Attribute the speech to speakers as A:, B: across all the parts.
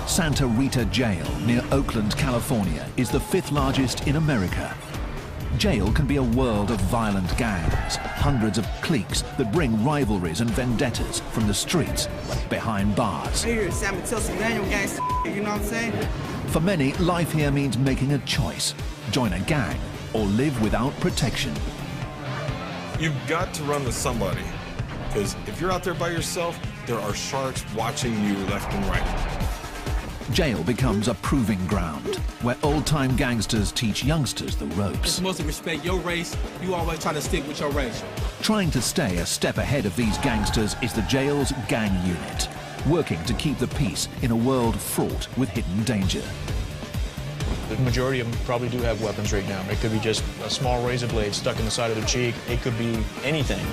A: Santa Rita Jail near Oakland, California is the 5th largest in America. Jail can be a world of violent gangs, hundreds of cliques that bring rivalries and vendettas from the streets behind bars.
B: Here, San Mateo, some manual gangster, you know what I'm saying?
A: For many, life here means making a choice: join a gang or live without protection.
C: You've got to run with somebody, because if you're out there by yourself, there are sharks watching you left and right.
A: Jail becomes a proving ground where old-time gangsters teach youngsters the ropes.
D: It's mostly respect your race. You always try to stick with your race.
A: Trying to stay a step ahead of these gangsters is the jail's gang unit, working to keep the peace in a world fraught with hidden danger.
E: The majority of them probably do have weapons right now. It could be just a small razor blade stuck in the side of the cheek. It could be anything.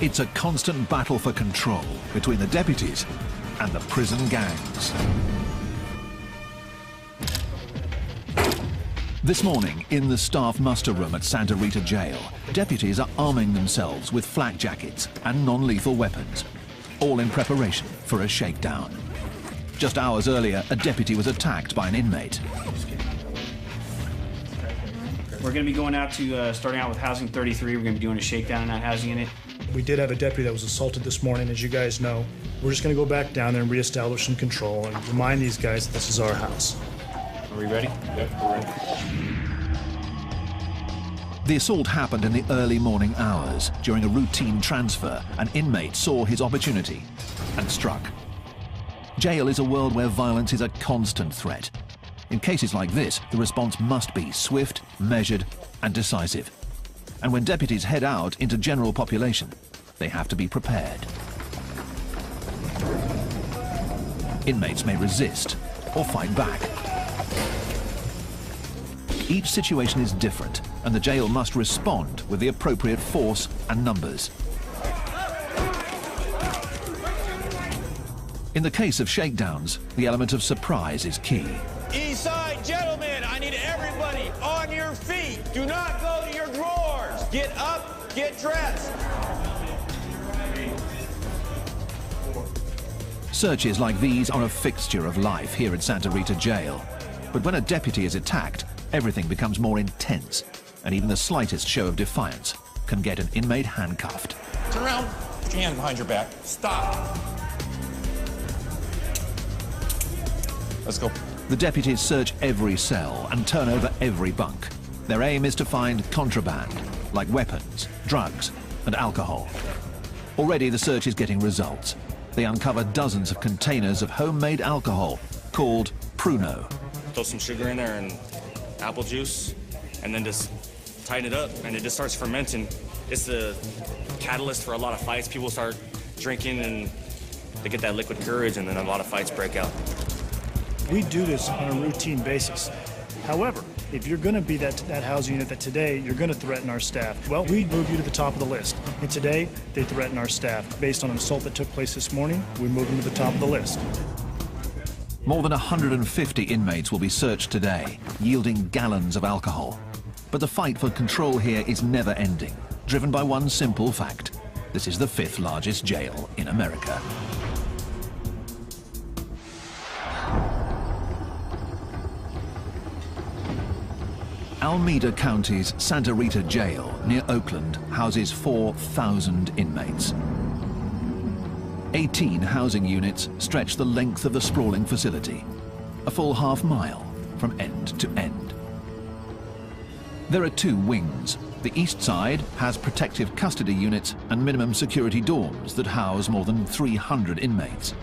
A: It's a constant battle for control between the deputies and the prison gangs. This morning, in the staff muster room at Santa Rita Jail, deputies are arming themselves with flak jackets and non-lethal weapons, all in preparation for a shakedown. Just hours earlier, a deputy was attacked by an inmate.
F: We're going to be going out to, starting out with Housing 33. We're going to be doing a shakedown in that housing unit.
G: We did have a deputy that was assaulted this morning, as you guys know. We're just going to go back down there and reestablish some control and remind these guys that this is our house.
F: Are we ready?
C: Yep, we're ready.
A: The assault happened in the early morning hours. During a routine transfer, an inmate saw his opportunity and struck. Jail is a world where violence is a constant threat. In cases like this, the response must be swift, measured, and decisive. And when deputies head out into general population, they have to be prepared. Inmates may resist or fight back. Each situation is different, and the jail must respond with the appropriate force and numbers. In the case of shakedowns, the element of surprise is key.
H: East side, gentlemen, I need everybody on your feet. Do not go to your drawers. Get up, get dressed.
A: Searches like these are a fixture of life here at Santa Rita Jail. But when a deputy is attacked, everything becomes more intense, and even the slightest show of defiance can get an inmate handcuffed.
H: Turn around, put your hands behind your back. Stop. Let's go.
A: The deputies search every cell and turn over every bunk. Their aim is to find contraband, like weapons, drugs, and alcohol. Already the search is getting results. They uncover dozens of containers of homemade alcohol called Pruno.
I: Throw some sugar in there and apple juice, and then just tighten it up, and it just starts fermenting. It's the catalyst for a lot of fights. People start drinking, and they get that liquid courage, and then a lot of fights break out.
G: We do this on a routine basis. However, if you're going to be that housing unit that today you're going to threaten our staff, well, we move you to the top of the list. And today, they threaten our staff. Based on an assault that took place this morning, we move them to the top of the list.
A: More than 150 inmates will be searched today, yielding gallons of alcohol. But the fight for control here is never ending, driven by one simple fact. This is the 5th largest jail in America. Alameda County's Santa Rita Jail near Oakland houses 4,000 inmates. 18 housing units stretch the length of the sprawling facility, a full half-mile from end to end. There are 2 wings. The east side has protective custody units and minimum security dorms that house more than 300 inmates.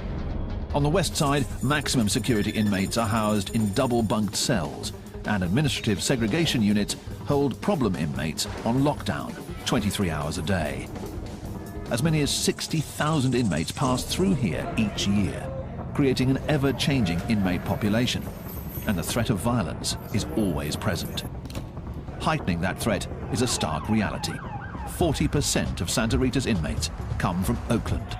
A: On the west side, maximum security inmates are housed in double-bunked cells, and administrative segregation units hold problem inmates on lockdown 23 hours a day. As many as 60,000 inmates pass through here each year, creating an ever-changing inmate population, and the threat of violence is always present. Heightening that threat is a stark reality. 40% of Santa Rita's inmates come from Oakland,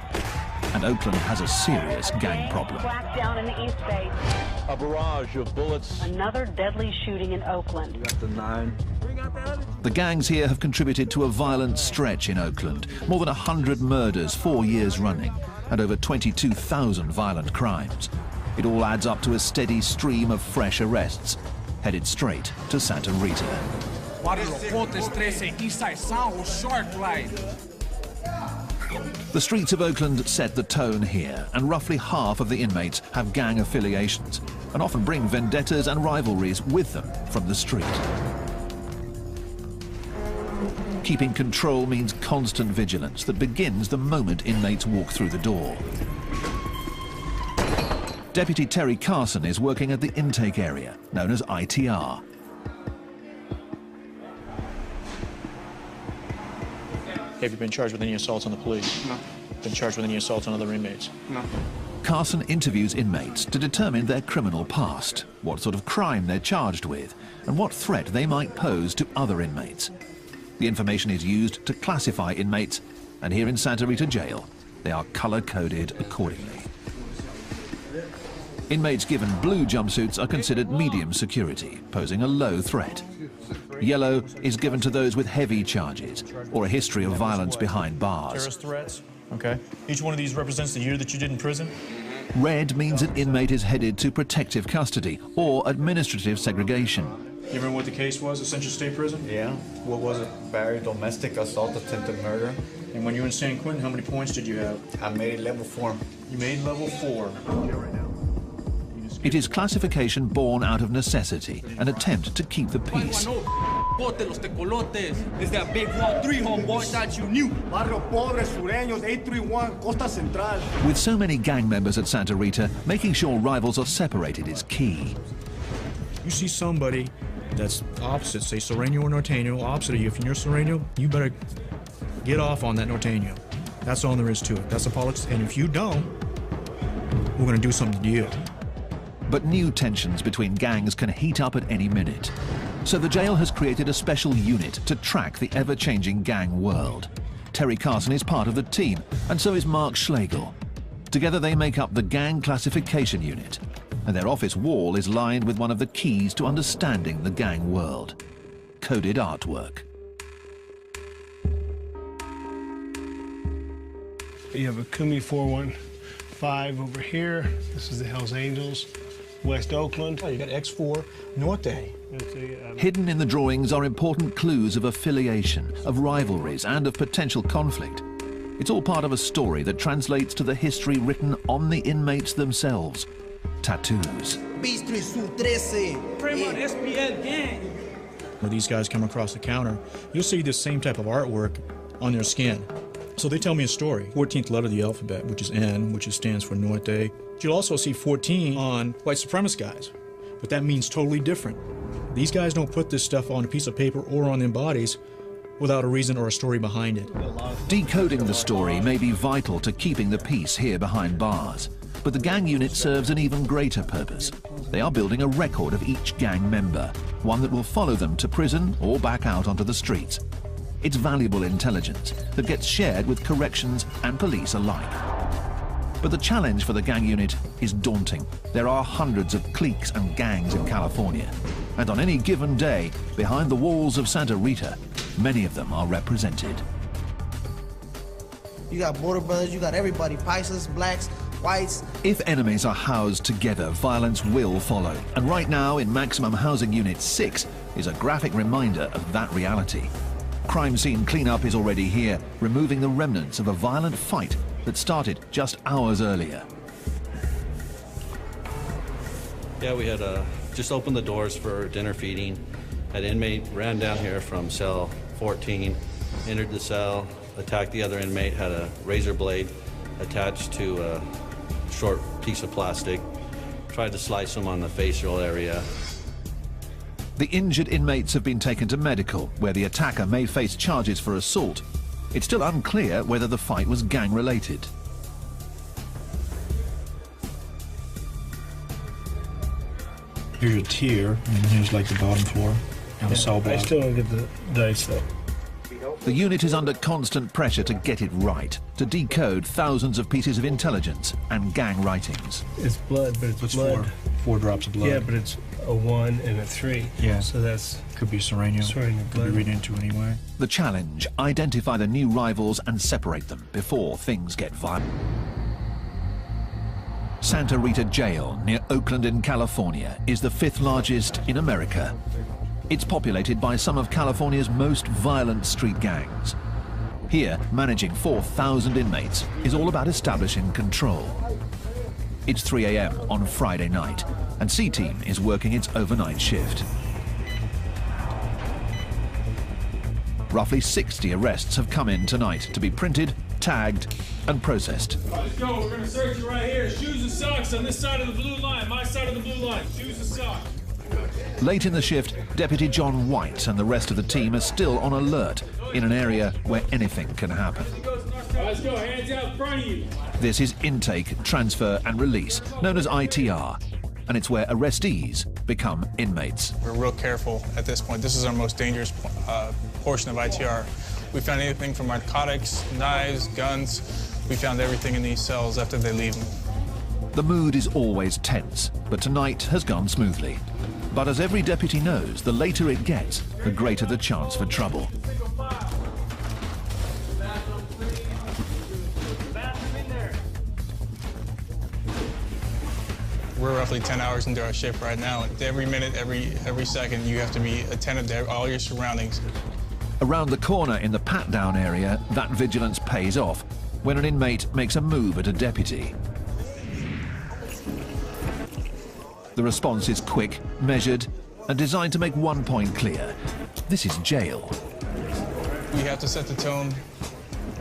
A: and Oakland has a serious gang problem.
J: Down in the East Bay.
K: A barrage of bullets.
J: Another deadly shooting in Oakland.
K: We got the 9.
A: The gangs here have contributed to a violent stretch in Oakland. More than 100 murders 4 years running, and over 22,000 violent crimes. It all adds up to a steady stream of fresh arrests, headed straight to Santa Rita. The streets of Oakland set the tone here, and roughly half of the inmates have gang affiliations and often bring vendettas and rivalries with them from the street. Keeping control means constant vigilance that begins the moment inmates walk through the door. Deputy Terry Carson is working at the intake area, known as ITR.
E: Have you been charged with any assaults on the police?
B: No.
E: Been charged with any assaults on other inmates?
B: No.
A: Carson interviews inmates to determine their criminal past, what sort of crime they're charged with, and what threat they might pose to other inmates. The information is used to classify inmates, and here in Santa Rita Jail, they are color-coded accordingly. Inmates given blue jumpsuits are considered medium security, posing a low threat. Yellow is given to those with heavy charges or a history of violence behind bars.
E: Terrorist threats? Okay. Each one of these represents the year that you did in prison?
A: Red means an inmate is headed to protective custody or administrative segregation.
E: You remember what the case was at Central State Prison?
L: Yeah. What was it? Barry, domestic assault, attempted murder.
E: And when you were in San Quentin, how many points did you have?
L: I made level 4.
E: You made level 4.
A: It is classification born out of necessity, an attempt to keep the peace.
B: It's that big wall 3, homeboy, that you knew. Barrio Pobre, Sureños, 831, Costa Central.
A: With so many gang members at Santa Rita, making sure rivals are separated is key.
E: You see somebody that's opposite, say Sureño or Norteño, opposite of you. If you're Sureño, you better get off on that Norteño. That's all there is to it. That's the politics. And if you don't, we're going to do something to you.
A: But new tensions between gangs can heat up at any minute. So the jail has created a special unit to track the ever-changing gang world. Terry Carson is part of the team, and so is Mark Schlegel. Together they make up the Gang Classification Unit, and their office wall is lined with one of the keys to understanding the gang world: coded artwork.
M: You have a Kumi 415 over here. This is the Hells Angels. West Oakland.
E: Oh, you got X4 Norte.
A: Hidden in the drawings are important clues of affiliation, of rivalries, and of potential conflict. It's all part of a story that translates to the history written on the inmates themselves: tattoos.
E: When these guys come across the counter, you'll see the same type of artwork on their skin. So they tell me a story. 14th letter of the alphabet, which is N, which stands for Norte. You'll also see 14 on white supremacist guys, but that means totally different. These guys don't put this stuff on a piece of paper or on their bodies without a reason or a story behind it.
A: Decoding the story may be vital to keeping the peace here behind bars, but the gang unit serves an even greater purpose. They are building a record of each gang member, one that will follow them to prison or back out onto the streets. It's valuable intelligence that gets shared with corrections and police alike. But the challenge for the gang unit is daunting. There are hundreds of cliques and gangs in California, and on any given day, behind the walls of Santa Rita, many of them are represented.
B: You got Border Brothers, you got everybody, Paisas, blacks, whites.
A: If enemies are housed together, violence will follow. And right now, in Maximum Housing Unit 6, is a graphic reminder of that reality. Crime scene cleanup is already here, removing the remnants of a violent fight that started just hours earlier.
N: Yeah, we had just opened the doors for dinner feeding. An inmate ran down here from cell 14, entered the cell, attacked the other inmate, had a razor blade attached to a short piece of plastic, tried to slice him on the facial area.
A: The injured inmates have been taken to medical, where the attacker may face charges for assault. It's still unclear whether the fight was gang-related.
E: Here's a tier, and here's like the bottom floor. And a cell block.
M: I still don't get the dice, though.
A: The unit is under constant pressure to get it right, to decode thousands of pieces of intelligence and gang writings.
M: It's blood, but it's blood.
E: Four drops of blood.
M: Yeah, but it's a 1 and a 3.
E: Yeah.
M: So that's...
E: Could be Sureño. Could be read into anyway.
A: The challenge: identify the new rivals and separate them before things get violent. Santa Rita Jail near Oakland in California is the 5th largest in America. It's populated by some of California's most violent street gangs. Here, managing 4,000 inmates is all about establishing control. It's 3 a.m. on Friday night, and C-Team is working its overnight shift. Roughly 60 arrests have come in tonight to be printed, tagged, and processed.
O: Let's go. We're going to search you right here. Shoes and socks on this side of the blue line. My side of the blue line. Shoes and socks.
A: Late in the shift, Deputy John White and the rest of the team are still on alert in an area where anything can happen.
O: Let's go. Hands out in front of you.
A: This is intake, transfer, and release, known as ITR, and it's where arrestees become inmates.
P: We're real careful at this point. This is our most dangerous portion of ITR. We found anything from narcotics, knives, guns. We found everything in these cells after they leave them.
A: The mood is always tense, but tonight has gone smoothly. But as every deputy knows, the later it gets, the greater the chance for trouble.
P: We're roughly 10 hours into our shift right now. Every minute, every second, you have to be attentive to all your surroundings.
A: Around the corner in the pat-down area, that vigilance pays off when an inmate makes a move at a deputy. The response is quick, measured, and designed to make one point clear. This is jail.
P: We have to set the tone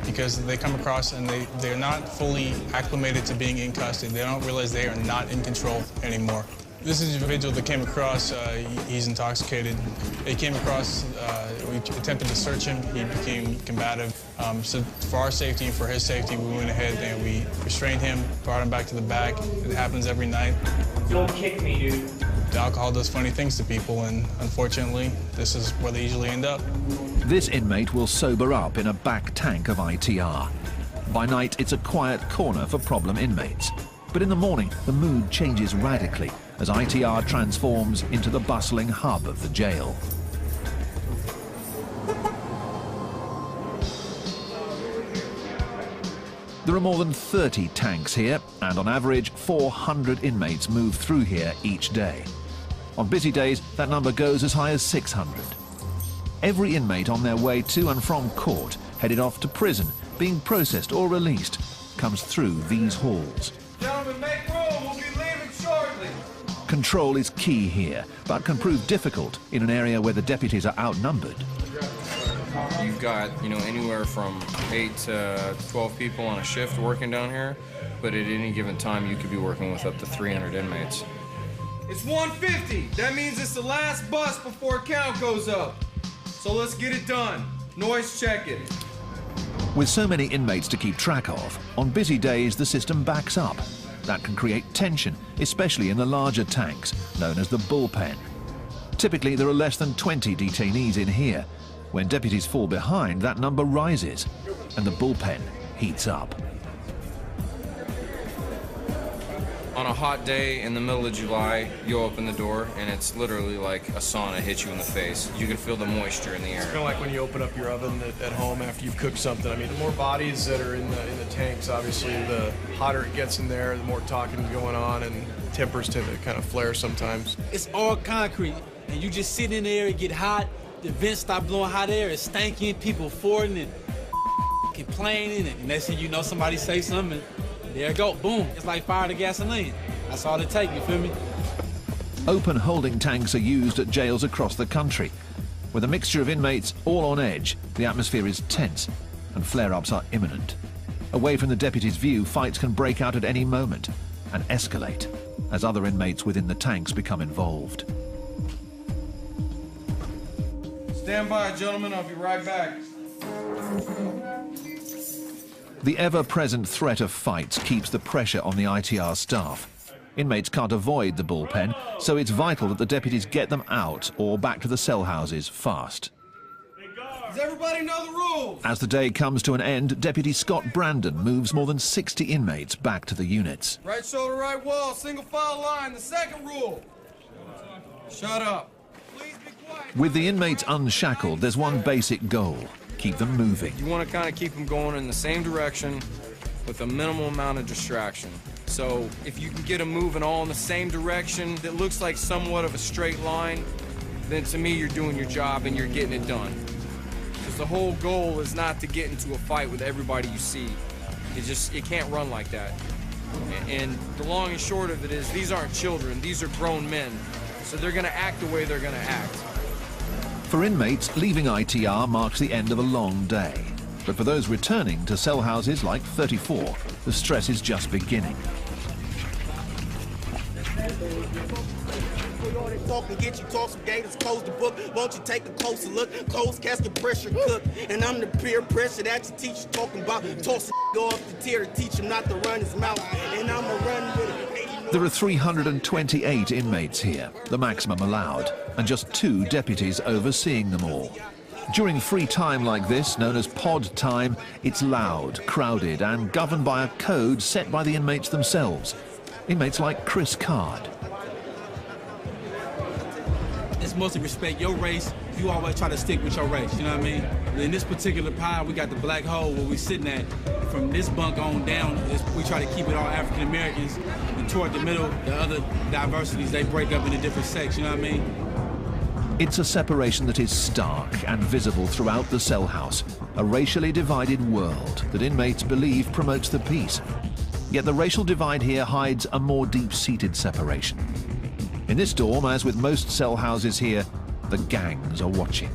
P: because they come across and they're not fully acclimated to being in custody. They don't realize they are not in control anymore. This is an individual that came across, he's intoxicated. They came across, we attempted to search him, he became combative. So for our safety and for his safety, we went ahead and we restrained him, brought him back to the back. It happens every night.
F: Don't kick me, dude.
P: The alcohol does funny things to people, and unfortunately, this is where they usually end up.
A: This inmate will sober up in a back tank of ITR. By night, it's a quiet corner for problem inmates. But in the morning, the mood changes radically as ITR transforms into the bustling hub of the jail. There are more than 30 tanks here, and on average, 400 inmates move through here each day. On busy days, that number goes as high as 600. Every inmate on their way to and from court, headed off to prison, being processed or released, comes through these halls.
B: Gentlemen, make room. We'll be leaving shortly.
A: Control is key here, but can prove difficult in an area where the deputies are outnumbered.
Q: You've got, anywhere from 8 to 12 people on a shift working down here, but at any given time, you could be working with up to 300 inmates.
B: It's 1:50. That means it's the last bus before count goes up. So let's get it done. Noise check it.
A: With so many inmates to keep track of, on busy days the system backs up. That can create tension, especially in the larger tanks, known as the bullpen. Typically there are less than 20 detainees in here. When deputies fall behind, that number rises, and the bullpen heats up.
Q: On a hot day in the middle of July, you open the door and it's literally like a sauna hits you in the face. You can feel the moisture in the air.
R: It's kind of like when you open up your oven at home after you've cooked something. I mean, the more bodies that are in the tanks, obviously, the hotter it gets in there, the more talking is going on, and tempers tend to kind of flare sometimes.
D: It's all concrete, and you just sit in there, it get hot, the vents stop blowing hot air, it's stinking, people farting and complaining, and next thing you know, somebody say something, and there it go, boom. It's like fire to gasoline. That's all it takes, you feel me?
A: Open holding tanks are used at jails across the country. With a mixture of inmates all on edge, the atmosphere is tense and flare-ups are imminent. Away from the deputy's view, fights can break out at any moment and escalate as other inmates within the tanks become involved.
B: Stand by, gentlemen. I'll be right back.
A: The ever-present threat of fights keeps the pressure on the ITR staff. Inmates can't avoid the bullpen, so it's vital that the deputies get them out or back to the cell houses fast.
B: Does everybody know the rules?
A: As the day comes to an end, Deputy Scott Brandon moves more than 60 inmates back to the units.
B: Right shoulder, right wall, single file line. The second rule. Shut up.
A: With the inmates unshackled, there's one basic goal: keep them moving.
Q: You want to kind of keep them going in the same direction with a minimal amount of distraction.
B: So if you can get them moving all in the same direction that looks like somewhat of a straight line, then to me you're doing your job and you're getting it done. Because the whole goal is not to get into a fight with everybody you see. It can't run like that. And the long and short of it is, these aren't children, these are grown men. So they're gonna act the way they're gonna act.
A: For inmates, leaving ITR marks the end of a long day. But for those returning to cell houses like 34, the stress is just beginning.
S: Talk and get you talk some gators, close the book. Won't you take a closer look? Close casket pressure cook. And I'm the peer pressure that your teacher talking about. Toss go off the tier to teach him not to run his mouth. And I'ma run with it.
A: There are 328 inmates here, the maximum allowed, and just 2 deputies overseeing them all. During free time like this, known as pod time, it's loud, crowded, and governed by a code set by the inmates themselves. Inmates like Chris Card.
D: It's mostly respect your race. You always try to stick with your race, you know what I mean? In this particular pile, we got the black hole where we sitting at. From this bunk on down, we try to keep it all African Americans. And toward the middle, the other diversities, they break up into different sects, you know what I mean?
A: It's a separation that is stark and visible throughout the cell house, a racially divided world that inmates believe promotes the peace. Yet the racial divide here hides a more deep-seated separation. In this dorm, as with most cell houses here, the gangs are watching.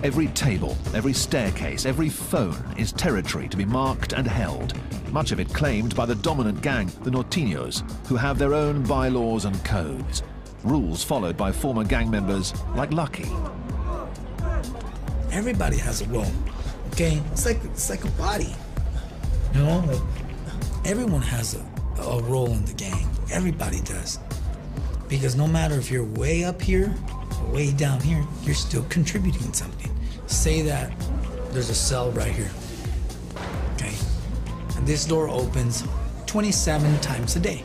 A: Every table, every staircase, every phone is territory to be marked and held, much of it claimed by the dominant gang, the Norteños, who have their own bylaws and codes, rules followed by former gang members like Lucky.
T: Everybody has a role, okay? It's like a body, you know? Like, everyone has a role in the gang. Everybody does. Because no matter if you're way up here or way down here, you're still contributing something. Say that there's a cell right here, okay? And this door opens 27 times a day.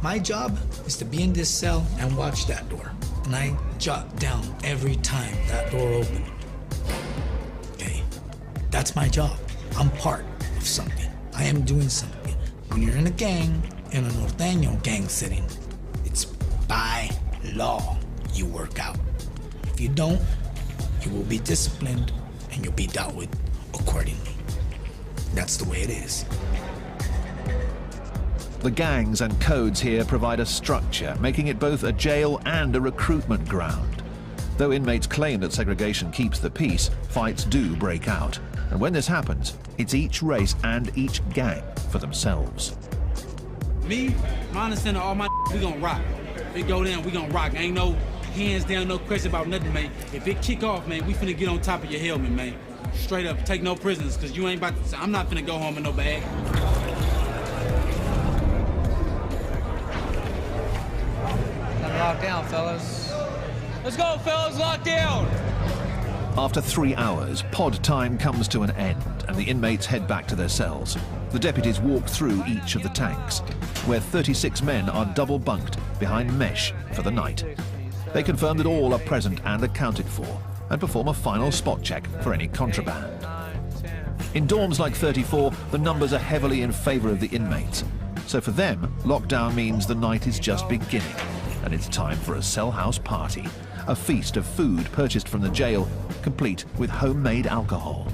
T: My job is to be in this cell and watch that door. And I jot down every time that door opens. Okay? That's my job. I'm part of something. I am doing something. When you're in a gang, in a Norteño gang setting, it's by law you work out. If you don't, you will be disciplined and you'll be dealt with accordingly. That's the way it is.
A: The gangs and codes here provide a structure, making it both a jail and a recruitment ground. Though inmates claim that segregation keeps the peace, fights do break out. And when this happens, it's each race and each gang for themselves.
D: Me, my understanding, all my we gonna rock. If it go down, we gonna rock. Ain't no hands down, no question about nothing, man. If it kick off, man, we finna get on top of your helmet, man. Straight up, take no prisoners, cause you ain't about to, I'm not finna go home in no bag.
U: Lock down, fellas. Let's go, fellas, lock down!
A: After 3 hours, pod time comes to an end and the inmates head back to their cells. The deputies walk through each of the tanks, where 36 men are double bunked behind mesh for the night. They confirm that all are present and accounted for and perform a final spot check for any contraband. In dorms like 34, the numbers are heavily in favor of the inmates. So for them, lockdown means the night is just beginning and it's time for a cell house party, a feast of food purchased from the jail, complete with homemade alcohol.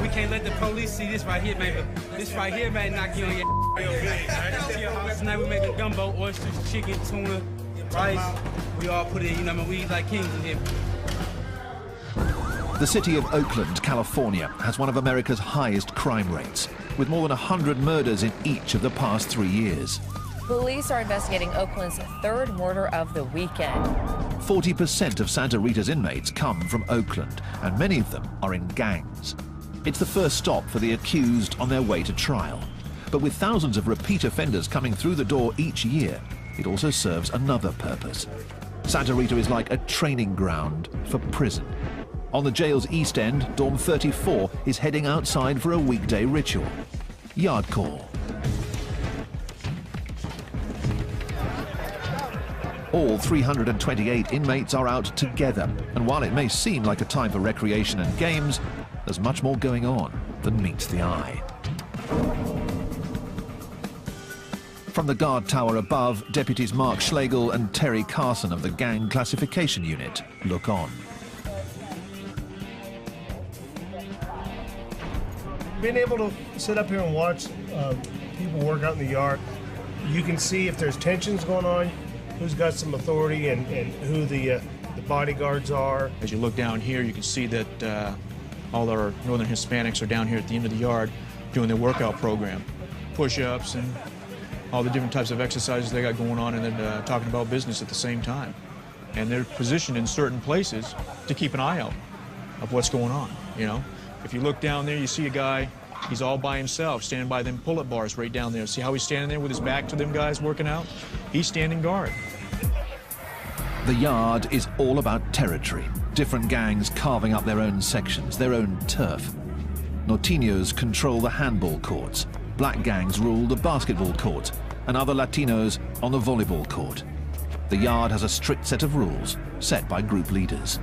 D: We can't let the police see this right here, man. This right here, man, knock you on your Tonight we making gumbo, oysters, chicken, tuna, rice. We all put it in, you know, I mean, we eat like kings in here.
A: The city of Oakland, California, has one of America's highest crime rates, with more than 100 murders in each of the past 3 years.
V: Police are investigating Oakland's third murder of the weekend.
A: 40% of Santa Rita's inmates come from Oakland, and many of them are in gangs. It's the first stop for the accused on their way to trial. But with thousands of repeat offenders coming through the door each year, it also serves another purpose. Santa Rita is like a training ground for prison. On the jail's east end, Dorm 34 is heading outside for a weekday ritual. Yard call. All 328 inmates are out together, and while it may seem like a time for recreation and games, there's much more going on than meets the eye. From the guard tower above, deputies Mark Schlegel and Terry Carson of the Gang Classification Unit look on.
M: Being able to sit up here and watch people work out in the yard, you can see if there's tensions going on, who's got some authority and who the bodyguards are.
E: As you look down here, you can see that all our Northern Hispanics are down here at the end of the yard doing their workout program. Push-ups and all the different types of exercises they got going on, and then talking about business at the same time. And they're positioned in certain places to keep an eye out of what's going on, you know. If you look down there, you see a guy, he's all by himself, standing by them pull-up bars right down there. See how he's standing there with his back to them guys working out? He's standing guard.
A: The yard is all about territory. Different gangs carving up their own sections, their own turf. Norteños control the handball courts. Black gangs rule the basketball court, and other Latinos on the volleyball court. The yard has a strict set of rules set by group leaders.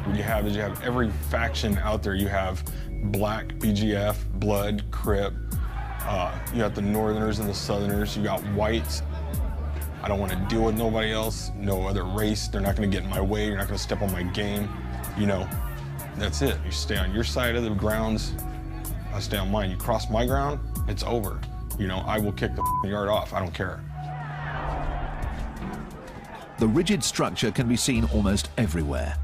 C: What you have is you have every faction out there. You have Black, BGF, Blood, Crip. You got the Northerners and the Southerners. You got Whites. I don't want to deal with nobody else, no other race. They're not going to get in my way. You're not going to step on my game. You know, that's it. You stay on your side of the grounds. I stay on mine. You cross my ground, it's over. You know, I will kick the yard off. I don't care.
A: The rigid structure can be seen almost everywhere.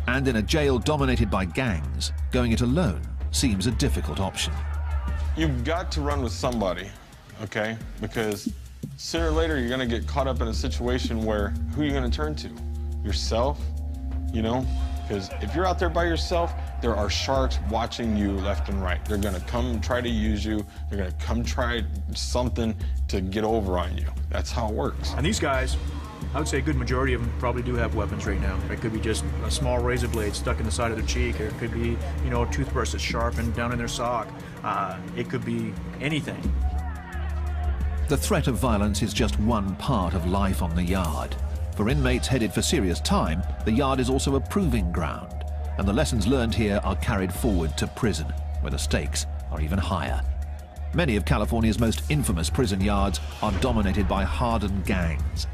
A: And in a jail dominated by gangs, going it alone seems a difficult option.
C: You've got to run with somebody, okay? Because sooner or later, you're gonna get caught up in a situation where who are you gonna turn to? Yourself, you know? Because if you're out there by yourself, there are sharks watching you left and right. They're gonna come try to use you. They're gonna come try something to get over on you. That's how it works.
E: And these guys, I would say a good majority of them probably do have weapons right now. It could be just a small razor blade stuck in the side of their cheek, or it could be, you know, a toothbrush that's sharpened down in their sock. It could be anything.
A: The threat of violence is just one part of life on the yard. For inmates headed for serious time, the yard is also a proving ground, and the lessons learned here are carried forward to prison, where the stakes are even higher. Many of California's most infamous prison yards are dominated by hardened gangs,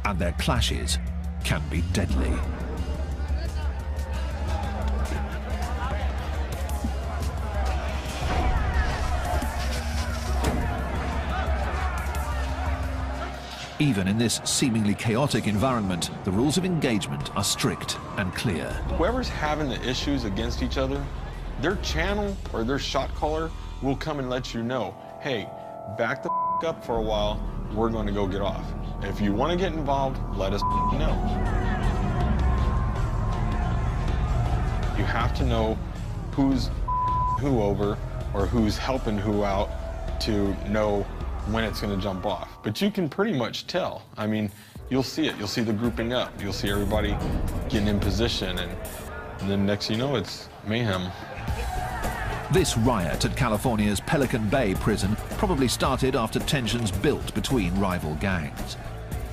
A: and their clashes can be deadly. Even in this seemingly chaotic environment, the rules of engagement are strict and clear.
C: Whoever's having the issues against each other, their channel or their shot caller will come and let you know, hey, back the up for a while, we're going to go get off. If you want to get involved, let us know. You have to know who's who over or who's helping who out to know when it's going to jump off. But you can pretty much tell. I mean, you'll see it. You'll see the grouping up. You'll see everybody getting in position, and then next you know, it's mayhem.
A: This riot at California's Pelican Bay prison probably started after tensions built between rival gangs.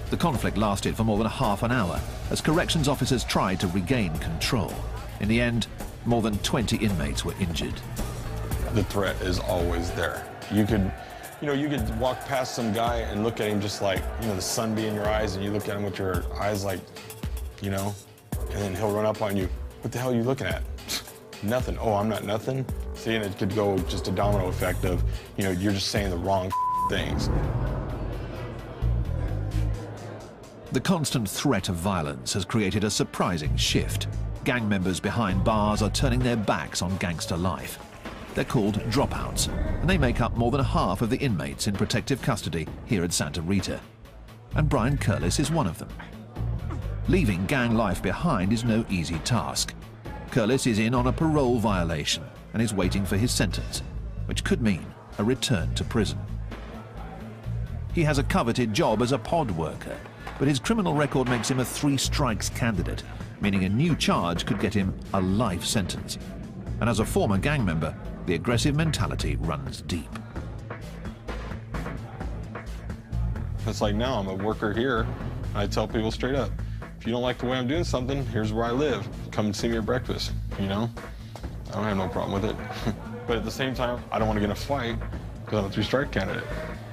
A: The conflict lasted for more than half an hour as corrections officers tried to regain control. In the end, more than 20 inmates were injured.
C: The threat is always there. You could walk past some guy and look at him just like, you know, the sun be in your eyes, and you look at him with your eyes like, you know, and then he'll run up on you. What the hell are you looking at? Nothing. Oh, I'm not nothing. See, and it could go just a domino effect of, you know, you're just saying the wrong things.
A: The constant threat of violence has created a surprising shift. Gang members behind bars are turning their backs on gangster life. They're called dropouts, and they make up more than half of the inmates in protective custody here at Santa Rita. And Brian Curlis is one of them. Leaving gang life behind is no easy task. Curlis is in on a parole violation and is waiting for his sentence, which could mean a return to prison. He has a coveted job as a pod worker, but his criminal record makes him a 3 strikes candidate, meaning a new charge could get him a life sentence. And as a former gang member, the aggressive mentality runs deep.
C: It's like now I'm a worker here, and I tell people straight up, if you don't like the way I'm doing something, here's where I live. come and see me at breakfast, you know? I don't have no problem with it. But at the same time, I don't want to get in a fight because I'm a three-strike candidate,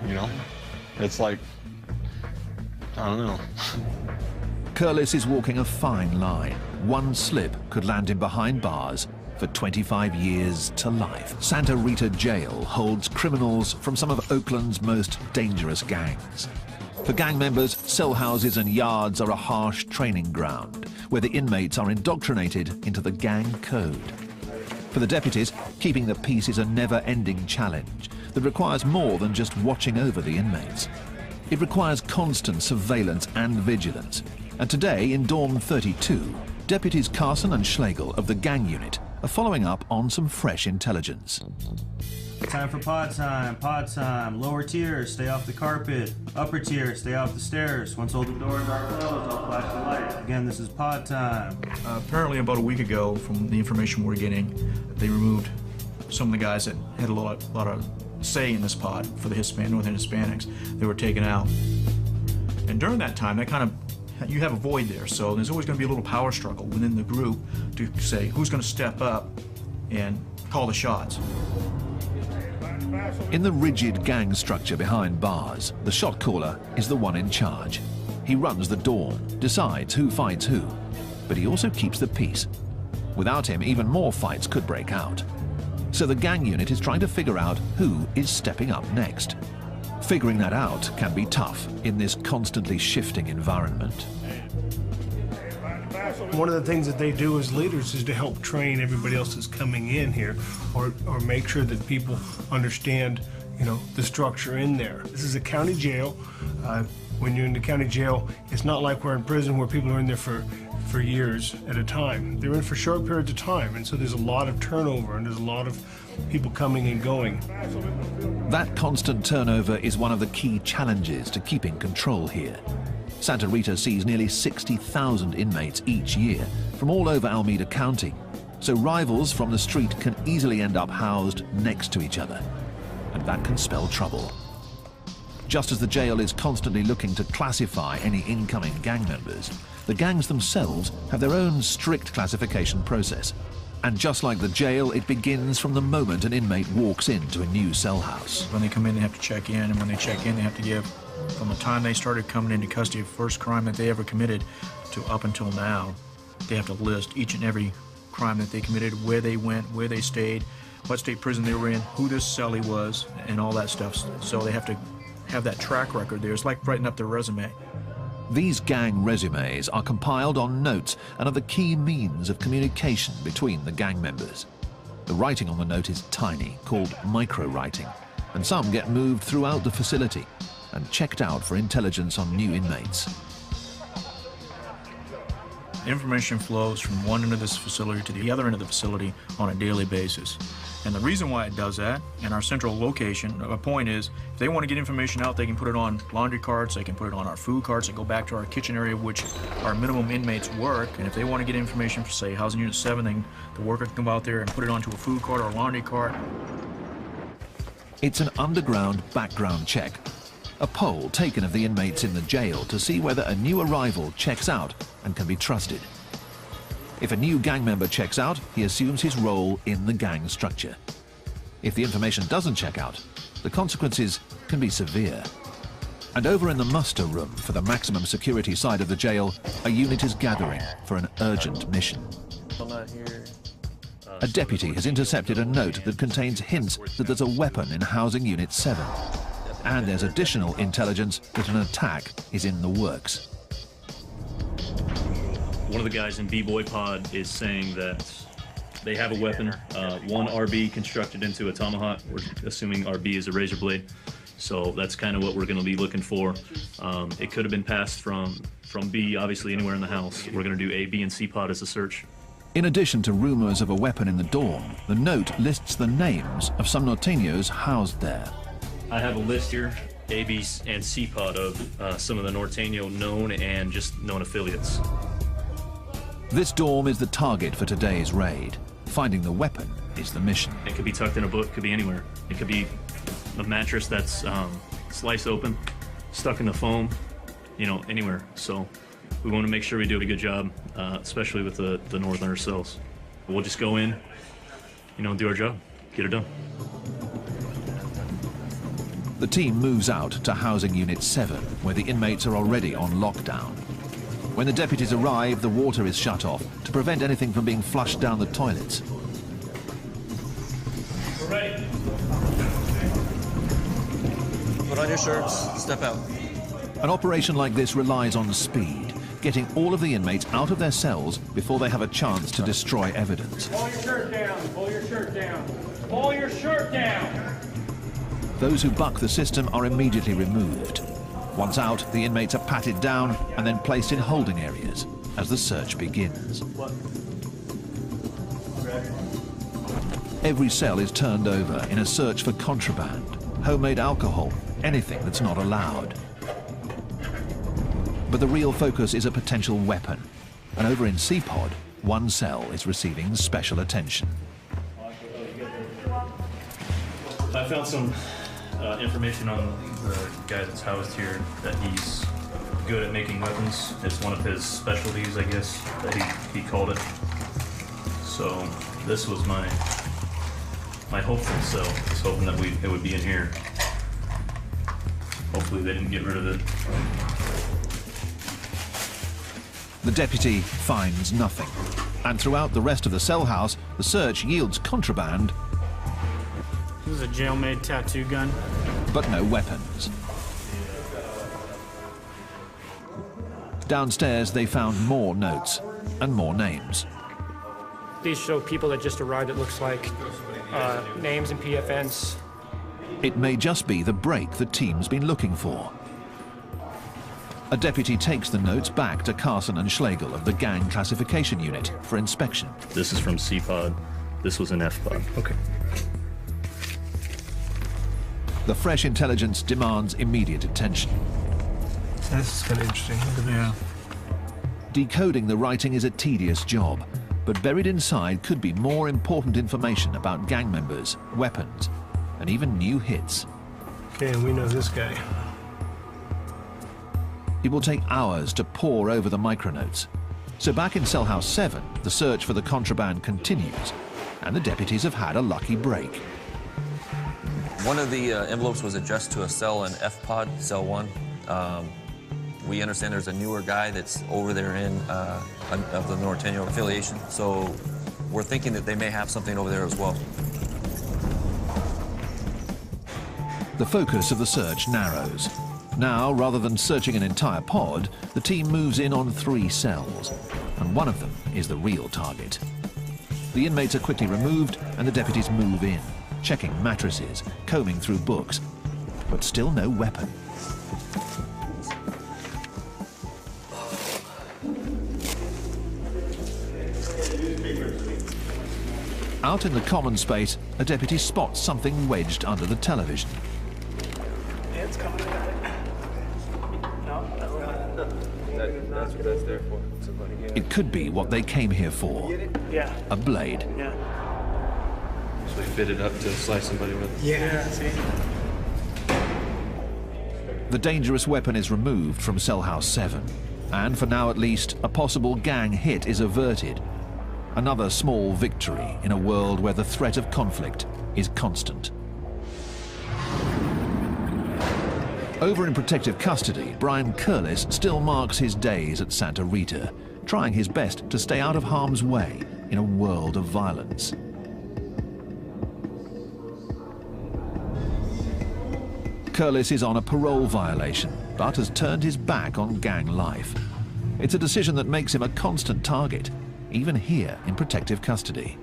C: you know? It's like, I don't know.
A: Curlis is walking a fine line. One slip could land him behind bars for 25 years to life. Santa Rita Jail holds criminals from some of Oakland's most dangerous gangs. For gang members, cell houses and yards are a harsh training ground where the inmates are indoctrinated into the gang code. For the deputies, keeping the peace is a never-ending challenge that requires more than just watching over the inmates. It requires constant surveillance and vigilance. And today, in Dorm 32, deputies Carson and Schlegel of the gang unit are following up on some fresh intelligence.
H: Time for pod time, pod time. Lower tier, stay off the carpet. Upper tier, stay off the stairs. Once all the doors are closed, I'll flash the lights. Again, this is pod time.
E: Apparently about a week ago, from the information we're getting, they removed some of the guys that had a lot of say in this pod for the Northern Hispanics. They were taken out. And during that time, that kind of, you have a void there, so there's always going to be a little power struggle within the group to say who's going to step up and call the shots.
A: In the rigid gang structure behind bars, the shot caller is the one in charge. He runs the dorm, decides who fights who, but he also keeps the peace. Without him, even more fights could break out. So the gang unit is trying to figure out who is stepping up next. Figuring that out can be tough in this constantly shifting environment.
M: One of the things that they do as leaders is to help train everybody else that's coming in here, or make sure that people understand, you know, the structure in there. This is a county jail. When you're in the county jail, it's not like we're in prison where people are in there for years at a time. They're in for short periods of time, and so there's a lot of turnover and there's a lot of people coming and going.
A: That constant turnover is one of the key challenges to keeping control here. Santa Rita sees nearly 60,000 inmates each year from all over Alameda County, so rivals from the street can easily end up housed next to each other, and that can spell trouble. Just as the jail is constantly looking to classify any incoming gang members, the gangs themselves have their own strict classification process. And just like the jail, it begins from the moment an inmate walks into a new cell house.
E: When they come in, they have to check in, and when they check in, they have to give, from the time they started coming into custody of the first crime that they ever committed to up until now, they have to list each and every crime that they committed, where they went, where they stayed, what state prison they were in, who this cellie was, and all that stuff. So they have to have that track record there. It's like writing up their resume.
A: These gang resumes are compiled on notes and are the key means of communication between the gang members. The writing on the note is tiny, called micro-writing, and some get moved throughout the facility and checked out for intelligence on new inmates.
E: Information flows from one end of this facility to the other end of the facility on a daily basis. And the reason why it does that, in our central location, a point is, if they want to get information out, they can put it on laundry carts, they can put it on our food carts, and go back to our kitchen area, which our minimum inmates work. And if they want to get information for, say, Housing Unit 7, then the worker can go out there and put it onto a food cart or a laundry cart.
A: It's an underground background check, a poll taken of the inmates in the jail to see whether a new arrival checks out and can be trusted. If a new gang member checks out, he assumes his role in the gang structure. If the information doesn't check out, the consequences can be severe. And over in the muster room for the maximum security side of the jail, a unit is gathering for an urgent mission. A deputy has intercepted a note that contains hints that there's a weapon in Housing Unit 7. And there's additional intelligence that an attack is in the works.
I: One of the guys in B-Boy Pod is saying that they have a weapon, one RB constructed into a tomahawk. We're assuming RB is a razor blade. So that's kind of what we're going to be looking for. It could have been passed from B, obviously anywhere in the house. We're going to do A, B, and C pod as a search.
A: In addition to rumors of a weapon in the dorm, the note lists the names of some Norteños housed there.
I: I have a list here, A, B, and C pod of some of the Norteño known and just known affiliates.
A: This dorm is the target for today's raid. Finding the weapon is the mission.
I: It could be tucked in a book, could be anywhere. It could be a mattress that's sliced open, stuck in the foam, you know, anywhere. So We want to make sure we do a good job, especially with the northerner cells. We'll just go in, do our job, get it done.
A: The team moves out to Housing Unit 7, where the inmates are already on lockdown. When the deputies arrive, the water is shut off to prevent anything from being flushed down the toilets.
O: We're ready.
G: Put on your shirts, step out.
A: An operation like this relies on speed, getting all of the inmates out of their cells before they have a chance to destroy evidence.
O: Pull your shirt down, pull your shirt down. Pull your shirt down!
A: Those who buck the system are immediately removed. Once out, the inmates are patted down and then placed in holding areas as the search begins. Every cell is turned over in a search for contraband, homemade alcohol, anything that's not allowed. But the real focus is a potential weapon. And over in C-Pod, one cell is receiving special attention.
I: I found some information on the guy that's housed here that he's good at making weapons. It's one of his specialties, I guess, that he called it. So this was my hopeful cell. I was hoping that it would be in here. Hopefully they didn't get rid of it.
A: The deputy finds nothing. And throughout the rest of the cell house, the search yields contraband.
F: This is a jail-made tattoo gun.
A: But no weapons. Downstairs, they found more notes and more names.
J: These show people that just arrived, it looks like, names and PFNs.
A: It may just be the break the team's been looking for. A deputy takes the notes back to Carson and Schlegel of the Gang Classification Unit for inspection.
I: This is from C-Pod. This was an F-Pod.
A: Okay. The fresh intelligence demands immediate attention.
M: This is kind of interesting.
A: Yeah. Decoding the writing is a tedious job, but buried inside could be more important information about gang members, weapons, and even new hits.
M: Okay, and we know this guy.
A: It will take hours to pore over the micronotes. So back in Cell House 7, the search for the contraband continues, and the deputies have had a lucky break.
G: One of the envelopes was addressed to a cell in F-Pod, Cell 1. We understand there's a newer guy that's over there in of the Norteño affiliation, so we're thinking that they may have something over there as well.
A: The focus of the search narrows. Now, rather than searching an entire pod, the team moves in on 3 cells, and one of them is the real target. The inmates are quickly removed, and the deputies move in, checking mattresses, combing through books, but still no weapon. Out in the common space, a deputy spots something wedged under the television.
J: It's coming.
L: That's what that's there for.
A: It could be what they came here for.
J: Yeah.
A: A blade.
J: Yeah.
N: So we fit it up to slice somebody with.
J: Yeah. See?
A: The dangerous weapon is removed from Cell House 7. And for now at least, a possible gang hit is averted. Another small victory in a world where the threat of conflict is constant. Over in protective custody, Brian Curlis still marks his days at Santa Rita, trying his best to stay out of harm's way in a world of violence. Curlis is on a parole violation, but has turned his back on gang life. It's a decision that makes him a constant target, even here in protective custody.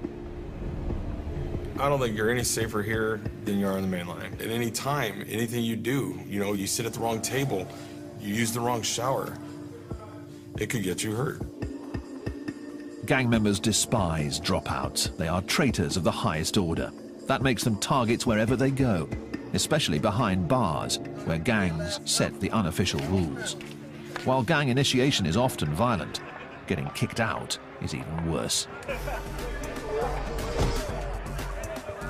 C: I don't think you're any safer here than you are on the main line. At any time, anything you do, you sit at the wrong table, you use the wrong shower, it could get you hurt.
A: Gang members despise dropouts. They are traitors of the highest order. That makes them targets wherever they go, especially behind bars, where gangs set the unofficial rules. While gang initiation is often violent, getting kicked out is even worse.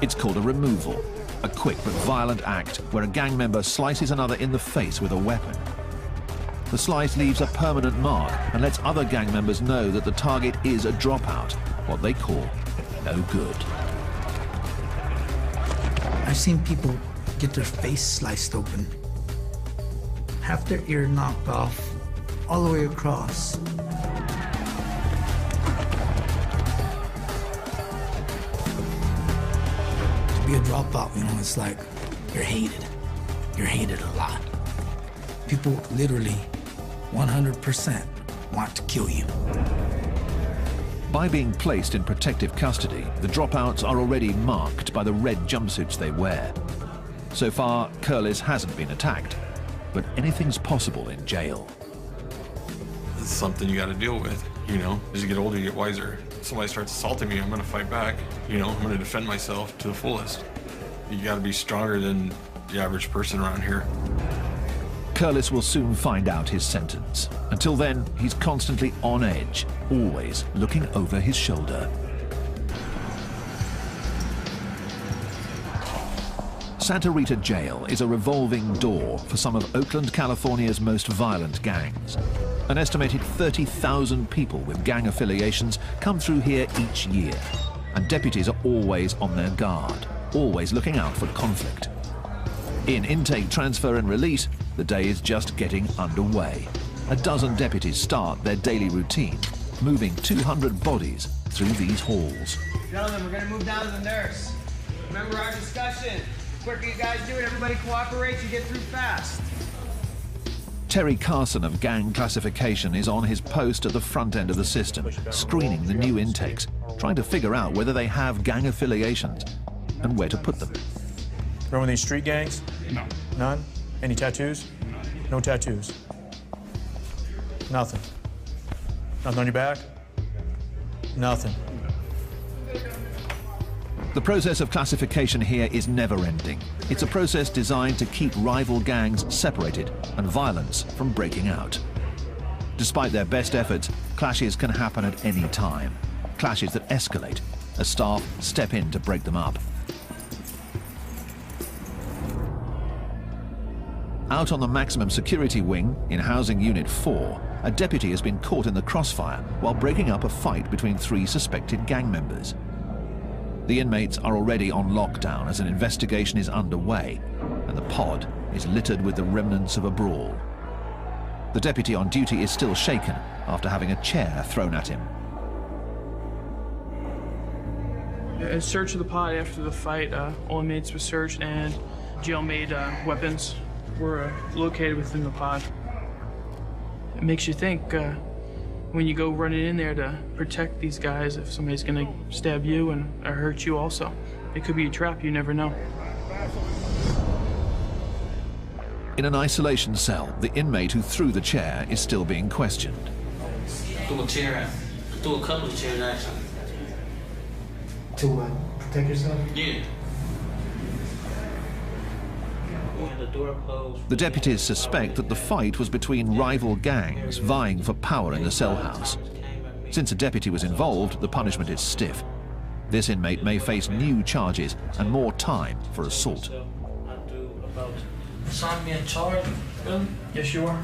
A: It's called a removal, a quick but violent act where a gang member slices another in the face with a weapon. The slice leaves a permanent mark and lets other gang members know that the target is a dropout, what they call no good.
T: I've seen people get their face sliced open, have their ear knocked off, all the way across. To be a dropout, you know, it's like you're hated. You're hated a lot. People literally 100% want to kill you.
A: By being placed in protective custody, the dropouts are already marked by the red jumpsuits they wear. So far, Curlis hasn't been attacked, but anything's possible in jail.
C: It's something you got to deal with, you know? As you get older, you get wiser. If somebody starts assaulting me, I'm going to fight back. You know, I'm going to defend myself to the fullest. You got to be stronger than the average person around here.
A: Curlis will soon find out his sentence. Until then, he's constantly on edge, always looking over his shoulder. Santa Rita Jail is a revolving door for some of Oakland, California's most violent gangs. An estimated 30,000 people with gang affiliations come through here each year, and deputies are always on their guard, always looking out for conflict. In intake, transfer and release, the day is just getting underway. A dozen deputies start their daily routine, moving 200 bodies through these halls.
K: Gentlemen, we're going to move down to the nurse. Remember our discussion. The quicker you guys do it, everybody cooperates, you get through fast.
A: Terry Carson of Gang Classification is on his post at the front end of the system, screening the new intakes, trying to figure out whether they have gang affiliations and where to put them.
E: Remember these street gangs?
O: No.
E: None? Any tattoos? No tattoos. Nothing. Nothing on your back? Nothing.
A: The process of classification here is never-ending. It's a process designed to keep rival gangs separated and violence from breaking out. Despite their best efforts, clashes can happen at any time. Clashes that escalate as staff step in to break them up. Out on the maximum security wing, in Housing Unit 4, a deputy has been caught in the crossfire while breaking up a fight between 3 suspected gang members. The inmates are already on lockdown as an investigation is underway, and the pod is littered with the remnants of a brawl. The deputy on duty is still shaken after having a chair thrown at him.
P: A search of the pod after the fight, all inmates were searched and jail-made weapons were located within the pod. It makes you think when you go running in there to protect these guys, if somebody's gonna stab you and or hurt you also. It could be a trap, you never know.
A: In an isolation cell, the inmate who threw the chair is still being questioned.
K: Threw a chair, threw a couple of chairs actually.
M: To what? Protect yourself?
K: Yeah.
A: The deputies suspect that the fight was between rival gangs vying for power in the cell house. Since a deputy was involved, the punishment is stiff. This inmate may face new charges and more time for assault.
K: Sign me a charge? Really?
P: Yes, you are.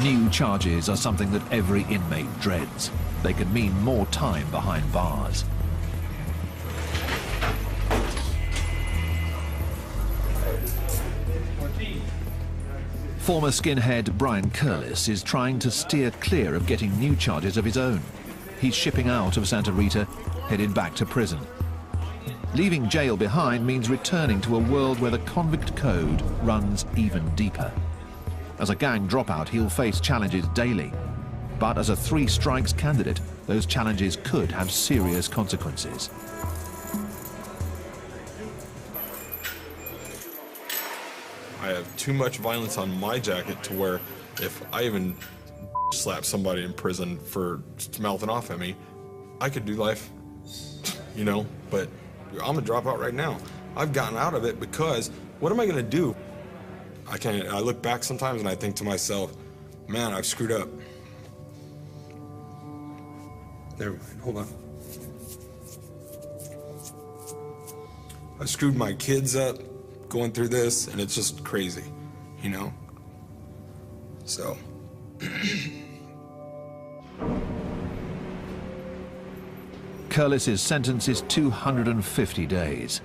A: New charges are something that every inmate dreads. They can mean more time behind bars. Former skinhead Brian Curlis is trying to steer clear of getting new charges of his own. He's shipping out of Santa Rita, headed back to prison. Leaving jail behind means returning to a world where the convict code runs even deeper. As a gang dropout, he'll face challenges daily. But as a 3 strikes candidate, those challenges could have serious consequences.
C: I have too much violence on my jacket to where if I even slap somebody in prison for mouthing off at me, I could do life, you know, but I'm a dropout right now. I've gotten out of it because what am I gonna do? I look back sometimes and I think to myself, man, I've screwed up. Never mind, hold on. I screwed my kids up going through this, and it's just crazy, you know? So.
A: Curlis's sentence is 250 days.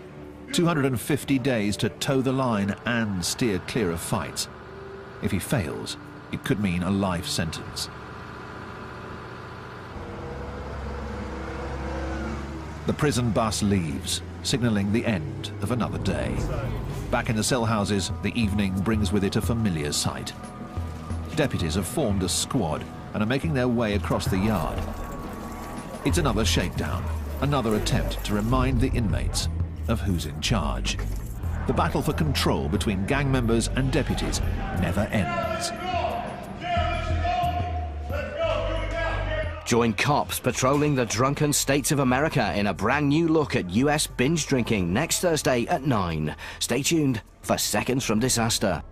A: 250 days to toe the line and steer clear of fights. If he fails, it could mean a life sentence. The prison bus leaves, signaling the end of another day. Back in the cell houses, the evening brings with it a familiar sight. Deputies have formed a squad and are making their way across the yard. It's another shakedown, another attempt to remind the inmates of who's in charge. The battle for control between gang members and deputies never ends.
Q: Join cops patrolling the drunken states of America in a brand new look at US binge drinking next Thursday at 9. Stay tuned for Seconds from Disaster.